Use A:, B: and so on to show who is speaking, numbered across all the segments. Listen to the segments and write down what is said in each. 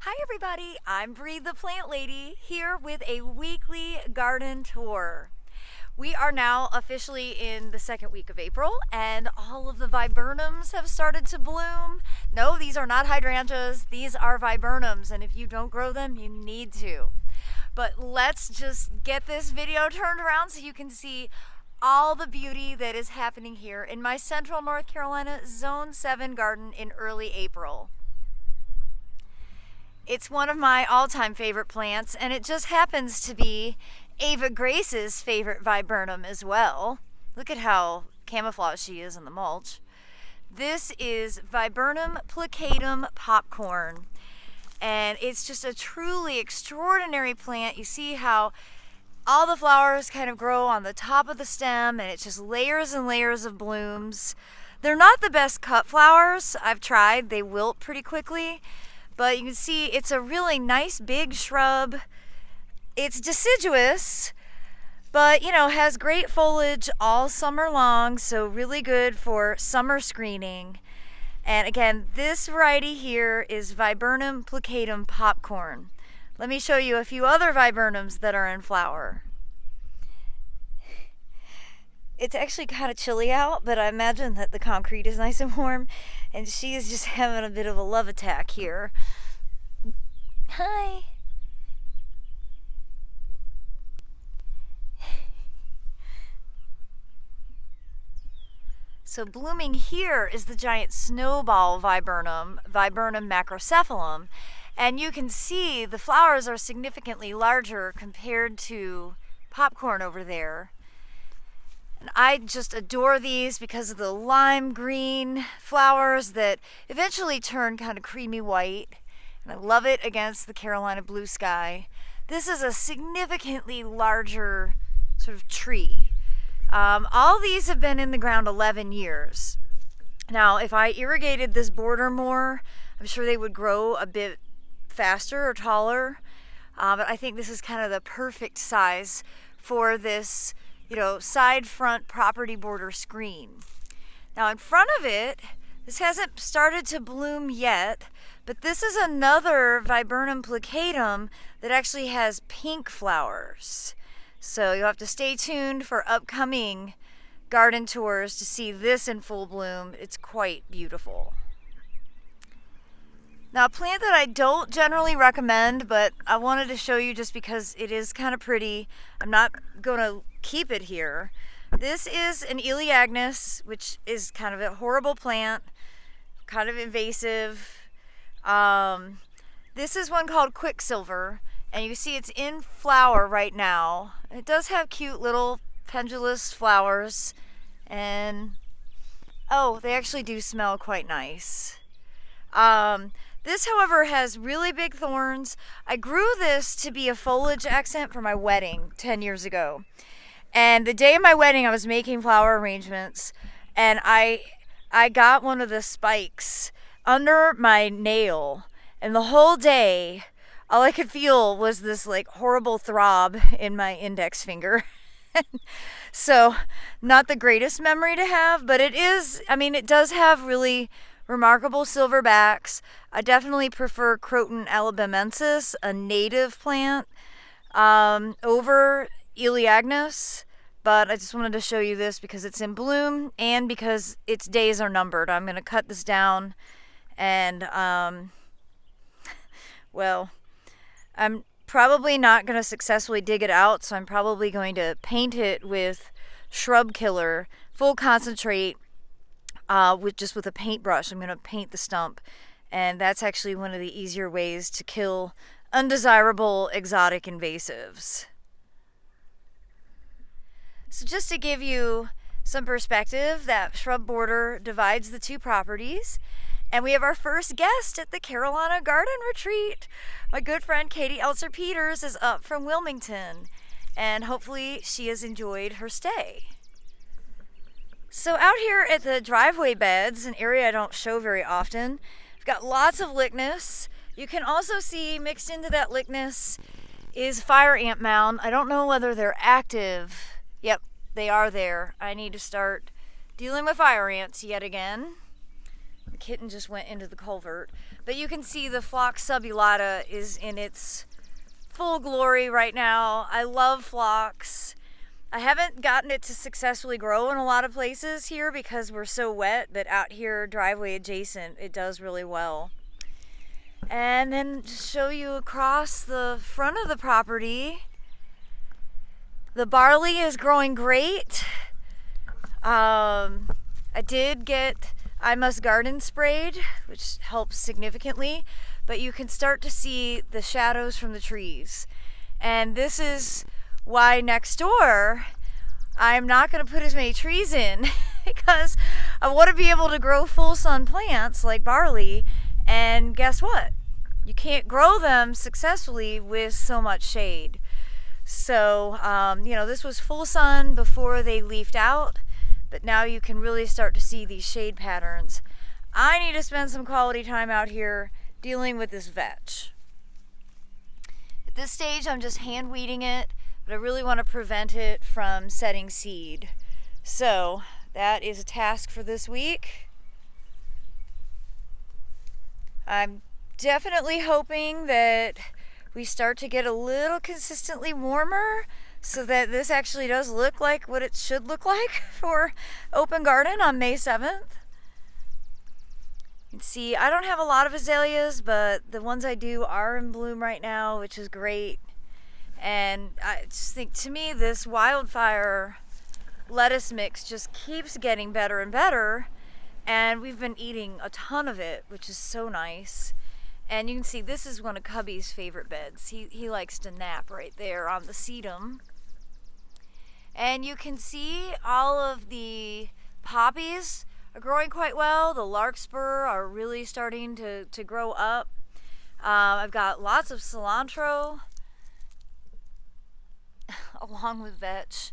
A: Hi everybody, I'm Bree the Plant Lady here with a weekly garden tour. We are now officially in the second week of April and all of the viburnums have started to bloom. No, these are not hydrangeas, these are viburnums, and if you don't grow them, you need to. But let's just get this video turned around so you can see all the beauty that is happening here in my Central North Carolina Zone 7 garden in early April. It's one of my all-time favorite plants, and it just happens to be Ava Grace's favorite viburnum as well. Look at how camouflaged she is in the mulch. This is Viburnum plicatum popcorn, and it's just a truly extraordinary plant. You see how all the flowers kind of grow on the top of the stem, and it's just layers and layers of blooms. They're not the best cut flowers. I've tried. They wilt pretty quickly. But you can see it's a really nice big shrub. It's deciduous, but has great foliage all summer long, so really good for summer screening. And again, this variety here is Viburnum plicatum popcorn. Let me show you a few other viburnums that are in flower. It's actually kind of chilly out, but I imagine that the concrete is nice and warm, and she is just having a bit of a love attack here. Hi. So blooming here is the giant snowball viburnum, Viburnum macrocephalum, and you can see the flowers are significantly larger compared to popcorn over there. And I just adore these because of the lime green flowers that eventually turn kind of creamy white. And I love it against the Carolina blue sky. This is a significantly larger sort of tree. All these have been in the ground 11 years. Now, if I irrigated this border more, I'm sure they would grow a bit faster or taller. But I think this is kind of the perfect size for this side front property border screen. Now in front of it, this hasn't started to bloom yet, but this is another Viburnum plicatum that actually has pink flowers. So you'll have to stay tuned for upcoming garden tours to see this in full bloom. It's quite beautiful. Now, a plant that I don't generally recommend, but I wanted to show you just because it is kind of pretty. I'm not going to keep it here. This is an Elaeagnus, which is kind of a horrible plant, kind of invasive. This is one called Quicksilver, and you can see it's in flower right now. It does have cute little pendulous flowers, and they actually do smell quite nice. This, however, has really big thorns. I grew this to be a foliage accent for my wedding 10 years ago. And the day of my wedding, I was making flower arrangements, and I got one of the spikes under my nail, and the whole day, all I could feel was this horrible throb in my index finger. So, not the greatest memory to have, but it does have really remarkable silverbacks. I definitely prefer Croton alabamensis, a native plant, over Elaeagnus, but I just wanted to show you this because it's in bloom and because its days are numbered. I'm going to cut this down and, I'm probably not going to successfully dig it out, so I'm probably going to paint it with shrub killer, full concentrate, with a paintbrush. I'm going to paint the stump, and that's actually one of the easier ways to kill undesirable exotic invasives. So just to give you some perspective, that shrub border divides the two properties, and we have our first guest at the Carolina Garden Retreat. My good friend Katie Eltzer-Peters is up from Wilmington, and hopefully she has enjoyed her stay. So out here at the driveway beds, an area I don't show very often, I've got lots of Lychnis. You can also see mixed into that Lychnis is fire ant mound. I don't know whether they're active. Yep, they are there. I need to start dealing with fire ants yet again. The kitten just went into the culvert. But you can see the phlox subulata is in its full glory right now. I love phlox. I haven't gotten it to successfully grow in a lot of places here because we're so wet, but out here, driveway adjacent, it does really well. And then just show you across the front of the property, the barley is growing great. I did get I Must Garden sprayed, which helps significantly, but you can start to see the shadows from the trees. And this is why next door I'm not going to put as many trees in because I want to be able to grow full sun plants like barley, and guess what? You can't grow them successfully with so much shade. So, this was full sun before they leafed out, but now you can really start to see these shade patterns. I need to spend some quality time out here dealing with this vetch. At this stage, I'm just hand weeding it, but I really want to prevent it from setting seed. So that is a task for this week. I'm definitely hoping that we start to get a little consistently warmer so that this actually does look like what it should look like for open garden on May 7th. You can see I don't have a lot of azaleas, but the ones I do are in bloom right now, which is great. And I just think, to me, this wildfire lettuce mix just keeps getting better and better. And we've been eating a ton of it, which is so nice. And you can see this is one of Cubby's favorite beds. He likes to nap right there on the sedum. And you can see all of the poppies are growing quite well. The larkspur are really starting to grow up. I've got lots of cilantro along with vetch.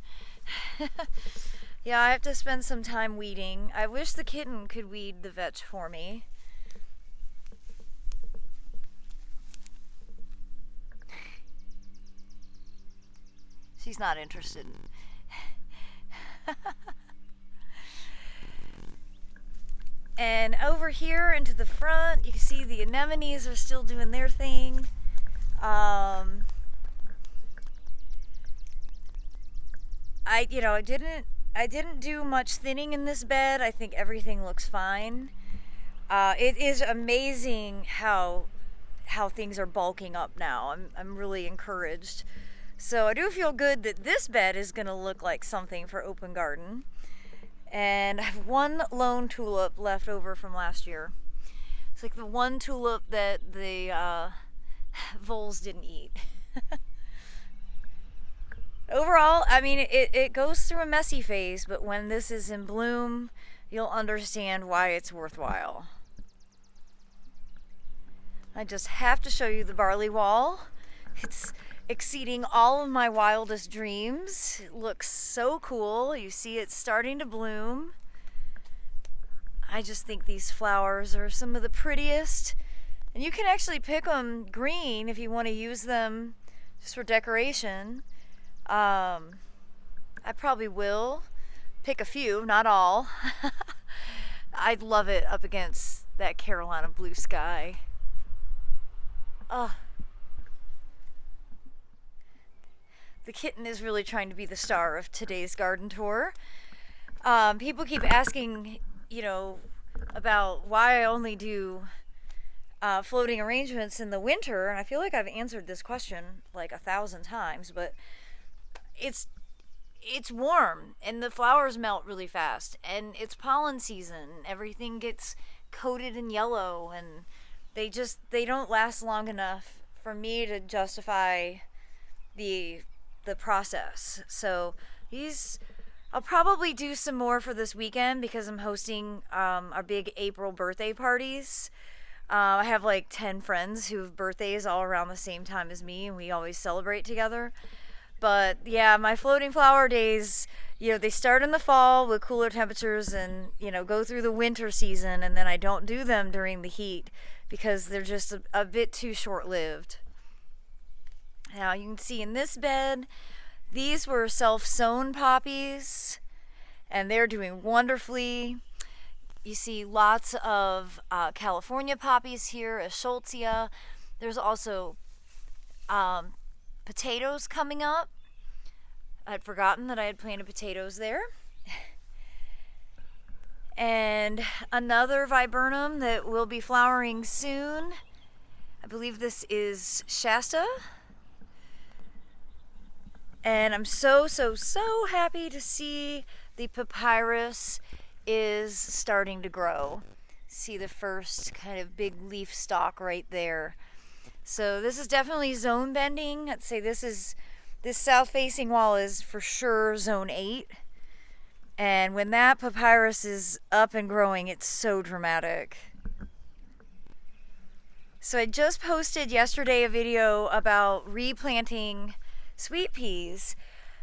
A: Yeah, I have to spend some time weeding. I wish the kitten could weed the vetch for me. She's not interested. And over here into the front, you can see the anemones are still doing their thing. I didn't do much thinning in this bed. I think everything looks fine. It is amazing how things are bulking up now. I'm really encouraged. So I do feel good that this bed is going to look like something for open garden. And I have one lone tulip left over from last year. It's like the one tulip that the voles didn't eat. Overall, I mean, it goes through a messy phase, but when this is in bloom, you'll understand why it's worthwhile. I just have to show you the barley wall. It's exceeding all of my wildest dreams. It looks so cool. You see it starting to bloom. I just think these flowers are some of the prettiest. And you can actually pick them green if you want to use them just for decoration. I probably will pick a few, not all. I'd love it up against that Carolina blue sky. Oh. The kitten is really trying to be the star of today's garden tour. People keep asking, about why I only do floating arrangements in the winter, and I feel like I've answered this question like 1,000 times, but it's warm and the flowers melt really fast, and it's pollen season. Everything gets coated in yellow, and they don't last long enough for me to justify the process. So I'll probably do some more for this weekend because I'm hosting our big April birthday parties. I have like 10 friends who have birthdays all around the same time as me, and we always celebrate together. But yeah, my floating flower days, they start in the fall with cooler temperatures and, go through the winter season, and then I don't do them during the heat because they're just a bit too short-lived. Now you can see in this bed, these were self-sown poppies, and they're doing wonderfully. You see lots of California poppies here, a Schultzia. There's also potatoes coming up. I'd forgotten that I had planted potatoes there. And another viburnum that will be flowering soon. I believe this is Shasta. And I'm so happy to see the papyrus is starting to grow. See the first kind of big leaf stalk right there. So this is definitely zone bending. I'd say this south facing wall is for sure zone 8. And when that papyrus is up and growing, it's so dramatic. So I just posted yesterday a video about replanting sweet peas,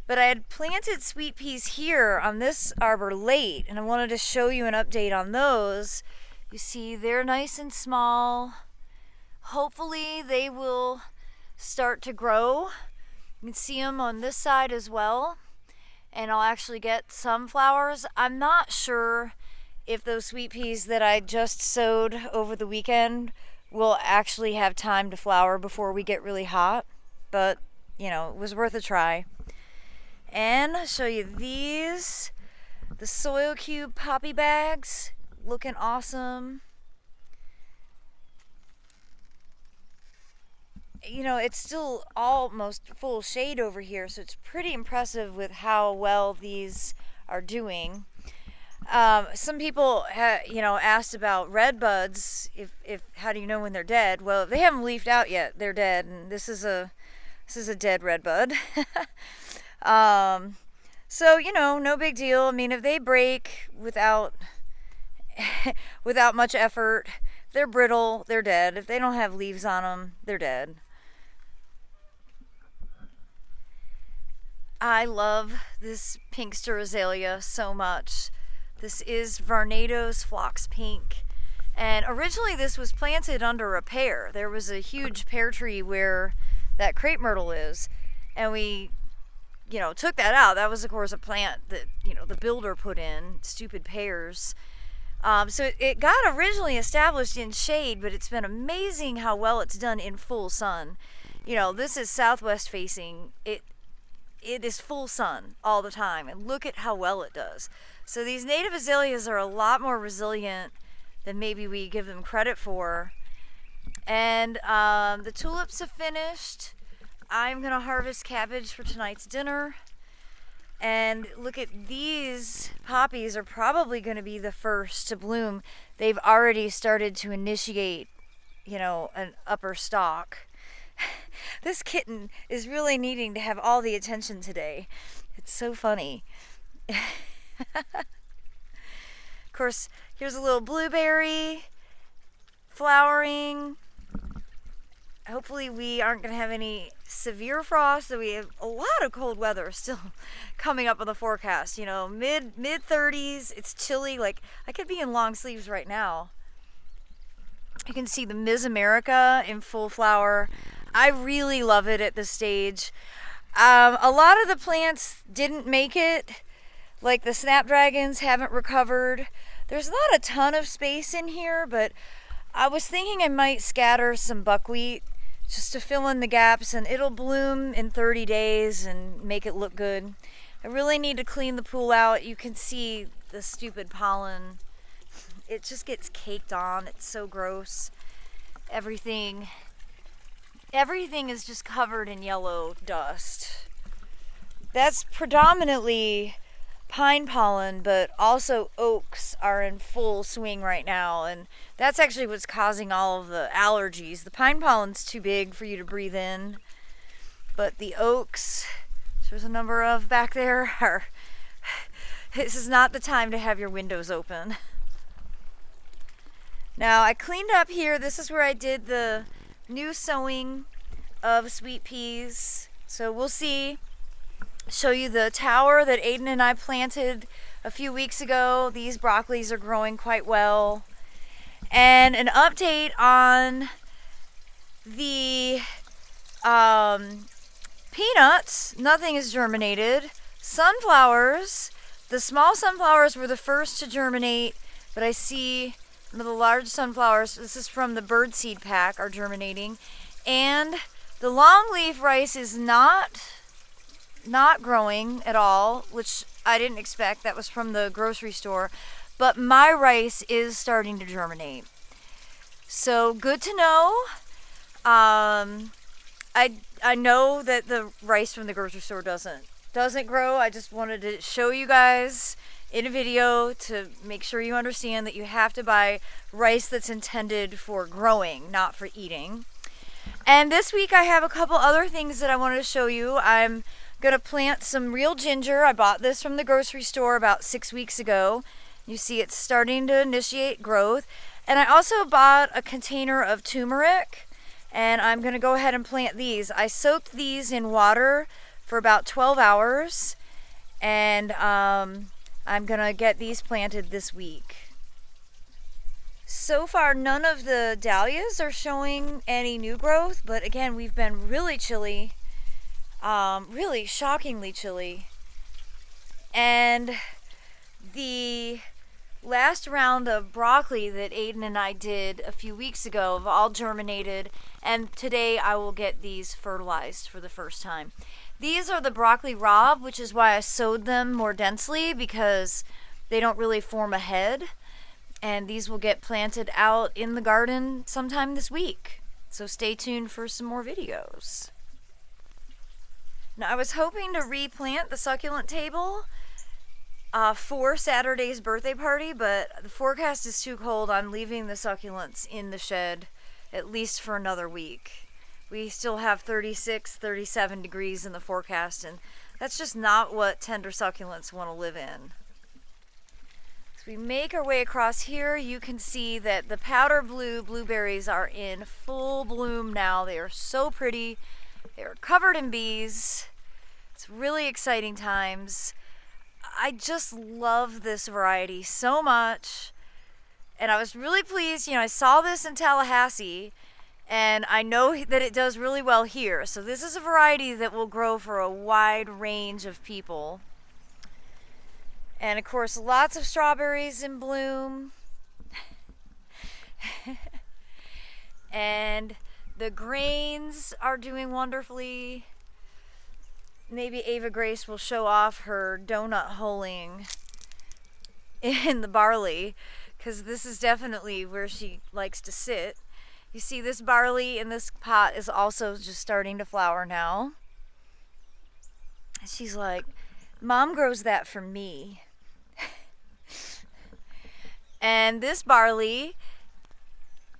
A: but I had planted sweet peas here on this arbor late, and I wanted to show you an update on those. You see they're nice and small. Hopefully they will start to grow. You can see them on this side as well, and I'll actually get some flowers. I'm not sure if those sweet peas that I just sowed over the weekend will actually have time to flower before we get really hot, but you know, it was worth a try. And I'll show you these, the soil cube poppy bags, looking awesome. You know, it's still almost full shade over here, so it's pretty impressive with how well these are doing. Some people, asked about red buds. If how do you know when they're dead? Well, they haven't leafed out yet. They're dead, and this is a dead red bud. So no big deal. I mean, if they break without much effort, they're brittle. They're dead. If they don't have leaves on them, they're dead. I love this pinkster azalea so much. This is Varnado's Phlox Pink. And originally this was planted under a pear. There was a huge pear tree where that crepe myrtle is. And we, took that out. That was, of course, a plant that, the builder put in, stupid pears. So it got originally established in shade, but it's been amazing how well it's done in full sun. This is southwest facing. It is full sun all the time, and look at how well it does. So these native azaleas are a lot more resilient than maybe we give them credit for. And the tulips have finished. I'm gonna harvest cabbage for tonight's dinner. And look at these poppies are probably gonna be the first to bloom. They've already started to initiate, an upper stalk. This kitten is really needing to have all the attention today. It's so funny. Of course, here's a little blueberry flowering. Hopefully we aren't going to have any severe frost, so we have a lot of cold weather still coming up on the forecast. Mid 30s, it's chilly. Like, I could be in long sleeves right now. You can see the Ms. America in full flower. I really love it at this stage. A lot of the plants didn't make it, like the snapdragons haven't recovered. There's not a ton of space in here, but I was thinking I might scatter some buckwheat just to fill in the gaps, and it'll bloom in 30 days and make it look good. I really need to clean the pool out. You can see the stupid pollen. It just gets caked on. It's so gross. Everything is just covered in yellow dust. That's predominantly pine pollen, but also oaks are in full swing right now, and that's actually what's causing all of the allergies. The pine pollen's too big for you to breathe in, but the oaks, there's a number of back there, this is not the time to have your windows open. Now, I cleaned up here. This is where I did the new sowing of sweet peas. So we'll see. Show you the tower that Aiden and I planted a few weeks ago. These broccolis are growing quite well. And an update on the peanuts. Nothing has germinated. Sunflowers. The small sunflowers were the first to germinate. but I see the large sunflowers, this is from the bird seed pack, are germinating. And the longleaf rice is not growing at all, which I didn't expect. That was from the grocery store. But my rice is starting to germinate. So good to know. I know that the rice from the grocery store doesn't grow. I just wanted to show you guys in a video to make sure you understand that you have to buy rice that's intended for growing, not for eating. And this week I have a couple other things that I wanted to show you. I'm gonna plant some real ginger. I bought this from the grocery store about 6 weeks ago. You see it's starting to initiate growth. And I also bought a container of turmeric, and I'm gonna go ahead and plant these. I soaked these in water for about 12 hours, and I'm gonna get these planted this week. So far, none of the dahlias are showing any new growth, but again, we've been really chilly, really shockingly chilly. And the last round of broccoli that Aiden and I did a few weeks ago have all germinated, and today I will get these fertilized for the first time. These are the broccoli rabe, which is why I sowed them more densely, because they don't really form a head. And these will get planted out in the garden sometime this week. So stay tuned for some more videos. Now I was hoping to replant the succulent table for Saturday's birthday party, but the forecast is too cold. I'm leaving the succulents in the shed at least for another week. We still have 36, 37 degrees in the forecast, and that's just not what tender succulents want to live in. As we make our way across here, you can see that the powder blue blueberries are in full bloom now. They are so pretty. They are covered in bees. It's really exciting times. I just love this variety so much, and I was really pleased. I saw this in Tallahassee, and I know that it does really well here. So this is a variety that will grow for a wide range of people. And of course, lots of strawberries in bloom. And the grains are doing wonderfully. Maybe Ava Grace will show off her donut holing in the barley, because this is definitely where she likes to sit. You see, this barley in this pot is also just starting to flower now. She's like, Mom grows that for me. And this barley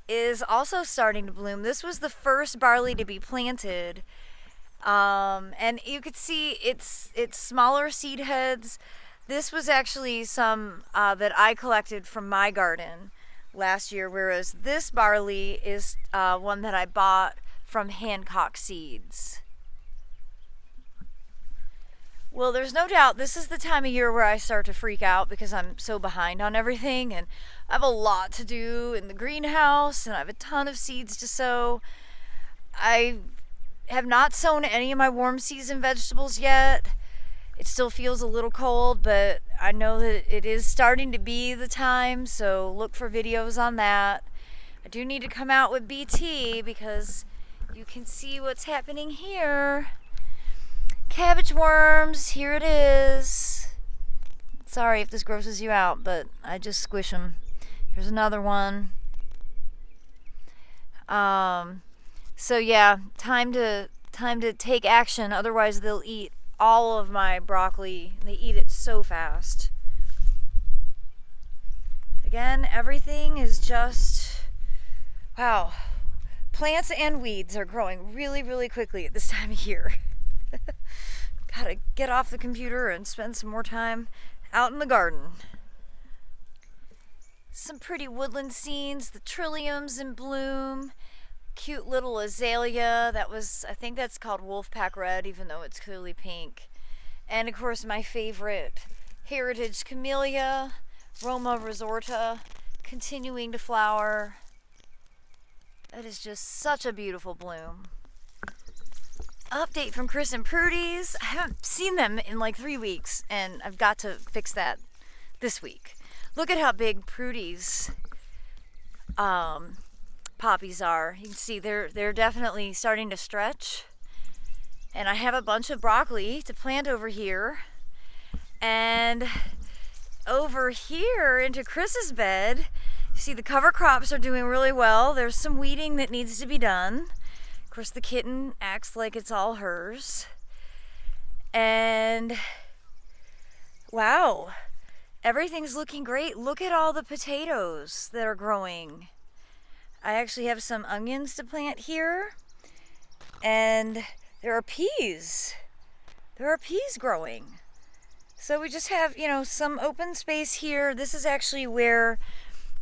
A: is also starting to bloom. This was the first barley to be planted. And you could see it's smaller seed heads. This was actually some that I collected from my garden last year, whereas this barley is one that I bought from Hancock Seeds. Well, there's no doubt this is the time of year where I start to freak out because I'm so behind on everything, and I have a lot to do in the greenhouse, and I have a ton of seeds to sow. I have not sown any of my warm season vegetables yet. It still feels a little cold, but I know that it is starting to be the time, so look for videos on that. I do need to come out with BT because you can see what's happening here. Cabbage worms, here it is. Sorry if this grosses you out, but I just squish them. Here's another one. So yeah, time to take action, otherwise they'll eat all of my broccoli. They eat it so fast. Again, everything is just, wow. Plants and weeds are growing really, really quickly at this time of year. Gotta get off the computer and spend some more time out in the garden. Some pretty woodland scenes, the trilliums in bloom. Cute little azalea I think that's called Wolfpack Red, even though it's clearly pink. And of course my favorite, heritage camellia, Roma resorta, continuing to flower. That is just such a beautiful bloom. Update from Chris and Prudy's. I haven't seen them in like 3 weeks, and I've got to fix that this week. Look at how big Prudy's poppies are. You can see they're definitely starting to stretch. And I have a bunch of broccoli to plant over here. And over here into Chris's bed, you see the cover crops are doing really well. There's some weeding that needs to be done. Of course, the kitten acts like it's all hers. And wow, everything's looking great. Look at all the potatoes that are growing. I actually have some onions to plant here. And there are peas. There are peas growing. So we just have, some open space here. This is actually where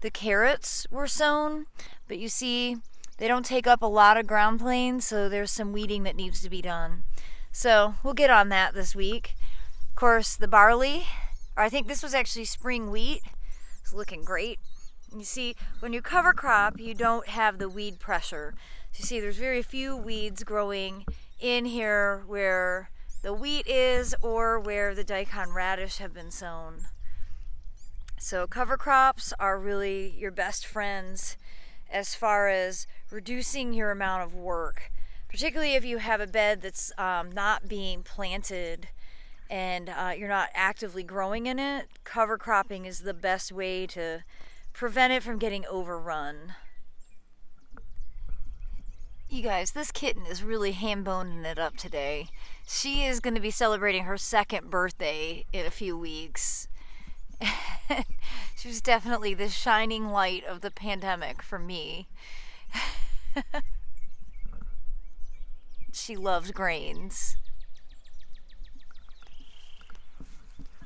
A: the carrots were sown, but you see they don't take up a lot of ground planes, so there's some weeding that needs to be done. So we'll get on that this week. Of course, the barley, or I think this was actually spring wheat, is looking great. You see, when you cover crop, you don't have the weed pressure. So you see there's very few weeds growing in here where the wheat is or where the daikon radish have been sown. So cover crops are really your best friends as far as reducing your amount of work, particularly if you have a bed that's not being planted and you're not actively growing in it. Cover cropping is the best way to prevent it from getting overrun. You guys, this kitten is really ham-boning it up today. She is going to be celebrating her 2nd birthday in a few weeks. She was definitely the shining light of the pandemic for me. She loves grains.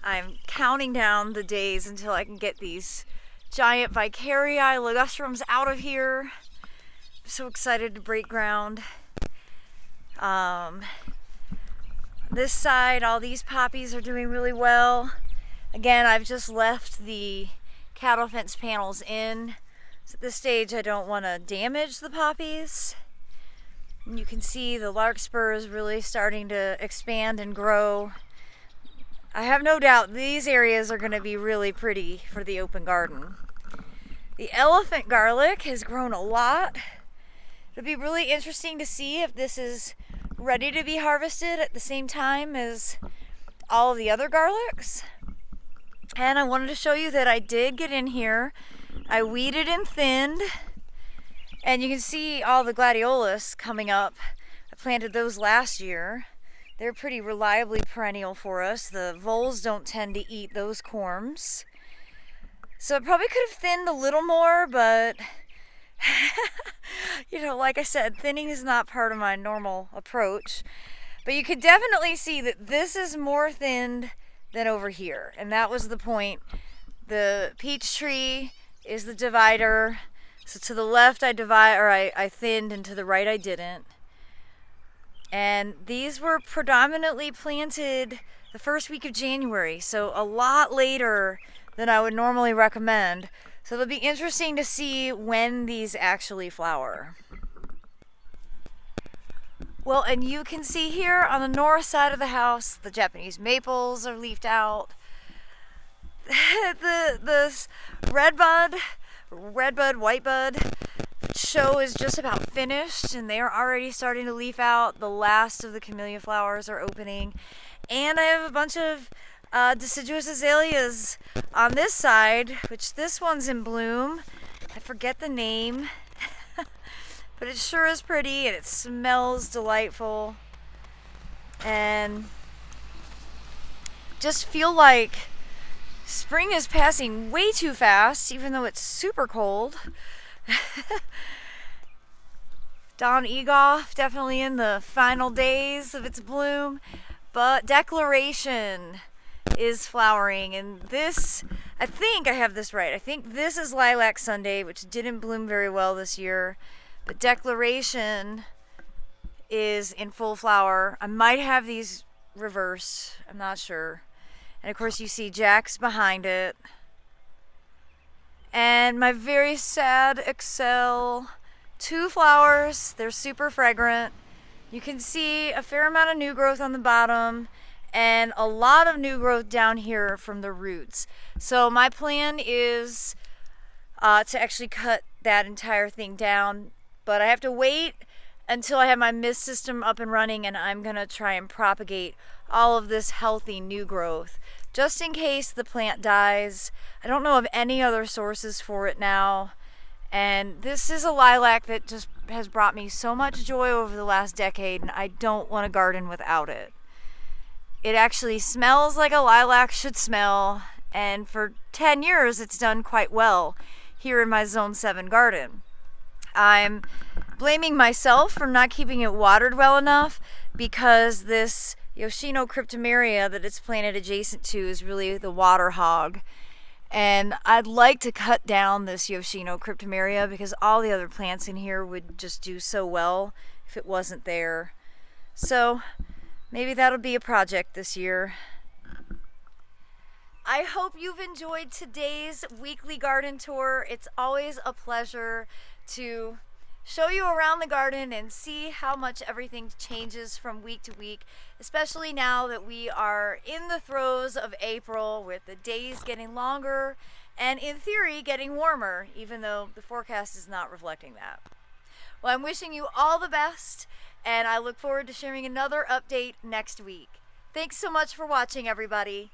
A: I'm counting down the days until I can get these giant Vicarii ligustrums out of here. I'm so excited to break ground. This side, all these poppies are doing really well. Again, I've just left the cattle fence panels in. So at this stage, I don't want to damage the poppies. And you can see the larkspur is really starting to expand and grow. I have no doubt these areas are going to be really pretty for the open garden. The elephant garlic has grown a lot. It'll be really interesting to see if this is ready to be harvested at the same time as all of the other garlics. And I wanted to show you that I did get in here. I weeded and thinned, and you can see all the gladiolus coming up. I planted those last year. They're pretty reliably perennial for us. The voles don't tend to eat those corms. So I probably could have thinned a little more, but like I said, thinning is not part of my normal approach. But you could definitely see that this is more thinned than over here. And that was the point. The peach tree is the divider. So to the left I thinned, and to the right I didn't. And these were predominantly planted the first week of January, so a lot later than I would normally recommend. So it'll be interesting to see when these actually flower. Well, and you can see here on the north side of the house, the Japanese maples are leafed out. the redbud, whitebud show is just about finished, and they are already starting to leaf out. The last of the camellia flowers are opening. And I have a bunch of deciduous azaleas on this side, which this one's in bloom. I forget the name. But it sure is pretty, and it smells delightful. And just feel like spring is passing way too fast, even though it's super cold. Don Egoff definitely in the final days of its bloom. But Declaration is flowering, and this, I think I have this right. I think this is Lilac Sunday, which didn't bloom very well this year. But Declaration is in full flower. I might have these reversed. I'm not sure. And of course you see Jack's behind it. And my very sad Excel, 2 flowers. They're super fragrant. You can see a fair amount of new growth on the bottom. and a lot of new growth down here from the roots. So my plan is to actually cut that entire thing down, but I have to wait until I have my mist system up and running, and I'm gonna try and propagate all of this healthy new growth just in case the plant dies. I don't know of any other sources for it now, and this is a lilac that just has brought me so much joy over the last decade, and I don't want to garden without it. It actually smells like a lilac should smell, and for 10 years it's done quite well here in my Zone 7 garden. I'm blaming myself for not keeping it watered well enough, because this Yoshino cryptomeria that it's planted adjacent to is really the water hog. And I'd like to cut down this Yoshino cryptomeria because all the other plants in here would just do so well if it wasn't there. So maybe that'll be a project this year. I hope you've enjoyed today's weekly garden tour. It's always a pleasure to show you around the garden and see how much everything changes from week to week, especially now that we are in the throes of April with the days getting longer and in theory getting warmer, even though the forecast is not reflecting that. Well, I'm wishing you all the best, and I look forward to sharing another update next week. Thanks so much for watching, everybody.